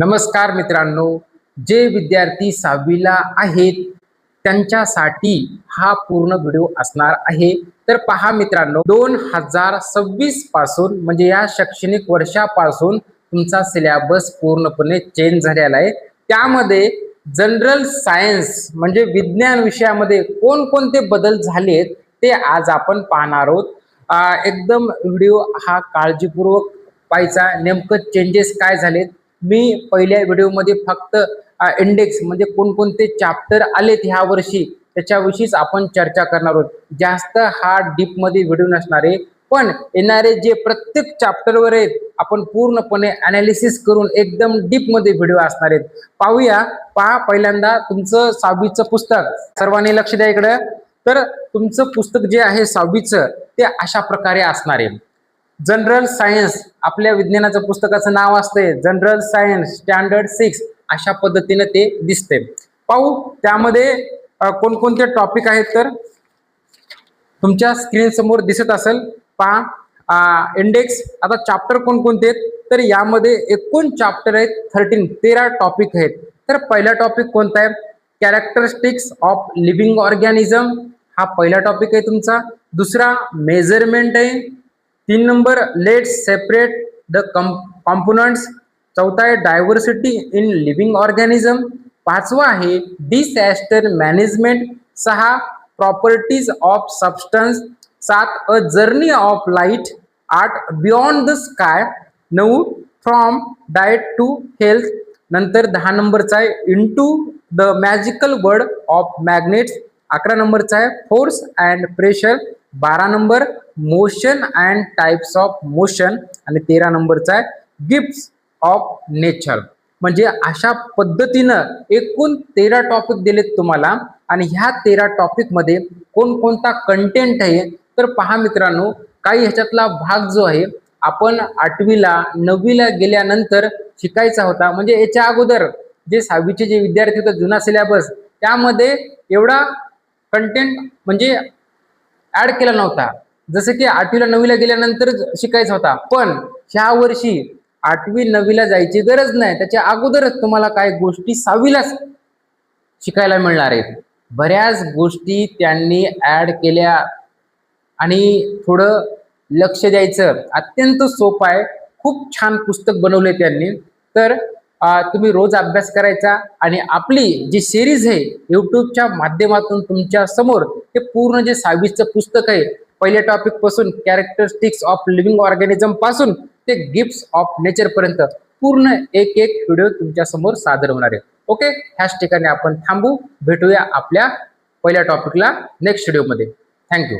नमस्कार मित्रांनो, जे विद्यार्थी 6वीला आहेत त्यांच्यासाठी हा पूर्ण व्हिडिओ असणार आहे। तर पहा मित्रांनो, 2026 पासून म्हणजे या शैक्षणिक वर्षापासून तुमचा सिलेबस पूर्णपणे चेंज झालेला आहे। त्यामध्ये जनरल सायन्स म्हणजे विज्ञान विषयामध्ये कोणकोणते बदल झालेत ते आज आपण पाहणार आहोत। एकदम व्हिडिओ हा काळजीपूर्वक पाहायचा, नेमकं चेंजेस काय झालेत। मी पहिल्या व्हिडिओमध्ये फक्त इंडेक्स म्हणजे कोणकोणते चॅप्टर आलेत ह्या वर्षी त्याच्याविषयीच आपण चर्चा करणार आहोत। जास्त हा डीप मध्ये व्हिडिओ नसणार आहे, पण येणारे जे प्रत्येक चॅप्टरवर आहेत आपण पूर्णपणे ॲनालिसिस करून एकदम डीप मध्ये व्हिडिओ असणार आहेत। पाहूया। पहा, पहिल्यांदा तुमचं 6वीचं पुस्तक, सर्वांनी लक्ष द्या इकडे। तर तुमचं पुस्तक जे आहे 6वीचं ते अशा प्रकारे असणार आहे। जनरल सायन्स, आपल्या विज्ञानाचं पुस्तकाचं नाव असते जनरल सायन्स स्टँडर्ड 6, अशा पद्धतीने ते दिसते। पाहू त्यामध्ये कोणकोणते टॉपिक आहेत। तर तुमच्या स्क्रीन समोर दिसत असेल, पहा इंडेक्स। आता चॅप्टर कोणकोणते आहेत, तर यामध्ये एकूण चॅप्टर आहेत 13 टॉपिक आहेत। तर पहिला टॉपिक कोणता आहे, कॅरेक्टरिस्टिक्स ऑफ लिव्हिंग ऑर्गॅनिझम, हा पहिला टॉपिक आहे तुमचा। दुसरा मेजरमेंट आहे। 3 number let's separate the components, चौथा आहे डायव्हर्सिटी इन लिव्हिंग ऑर्गॅनिझम, पाचवा आहे disaster management, 6 properties of substance, 7 a journey of light, 8 beyond the sky, 9 from diet to health, नंतर 10 नंबरचा आहे into the magical world of magnets, 11 नंबरचा आहे force and pressure, 12 number motion and types of motion आणि 13 नंबरचा आहे gifts of nature. म्हणजे अशा पद्धतीनं एकूण 13 टॉपिक दिलेत तुम्हाला। आणि ह्या 13 टॉपिक मध्ये कोणकोणता कंटेंट आहे, तर पहा मित्रांनो, काही ह्याच्यातला भाग जो आहे आपण 8वीला 9वीला गेल्यानंतर शिकायचा होता। म्हणजे याच्या अगोदर जे 6वीचे जे विद्यार्थी होते, जुना सिलेबस, त्यामध्ये एवढा कंटेंट म्हणजे ऍड केला नव्हता। जसं की 8वीला 9वीला गेल्यानंतर शिकायचा होता, पण ह्या वर्षी 8वी 9वीला जायची गरज नाही, त्याच्या अगोदरच तुम्हाला काही गोष्टी 6वीलाच शिकायला मिळणार आहेत। बऱ्याच गोष्टी त्यांनी ऍड केल्या आणि थोडं लक्ष द्यायचं, अत्यंत सोपं आहे। खूप छान पुस्तक बनवले त्यांनी। तर तुम्ही रोज अभ्यास करायचा आणि आपली जी सिरीज आहे यूट्यूबच्या माध्यमातून तुमच्या समोर हे पूर्ण जे 6वीचं पुस्तक आहे, पहिल्या टॉपिक पासून कॅरेक्टरिस्टिक्स ऑफ लिव्हिंग ऑर्गॅनिझम पासून ते गिफ्ट्स ऑफ नेचर पर्यंत पूर्ण एक व्हिडिओ तुमच्या समोर सादर होणार आहे। ओके, ह्याच ठिकाणी आपण थांबू, भेटूया आपल्या पहिल्या टॉपिकला नेक्स्ट व्हिडिओमध्ये। थँक्यू।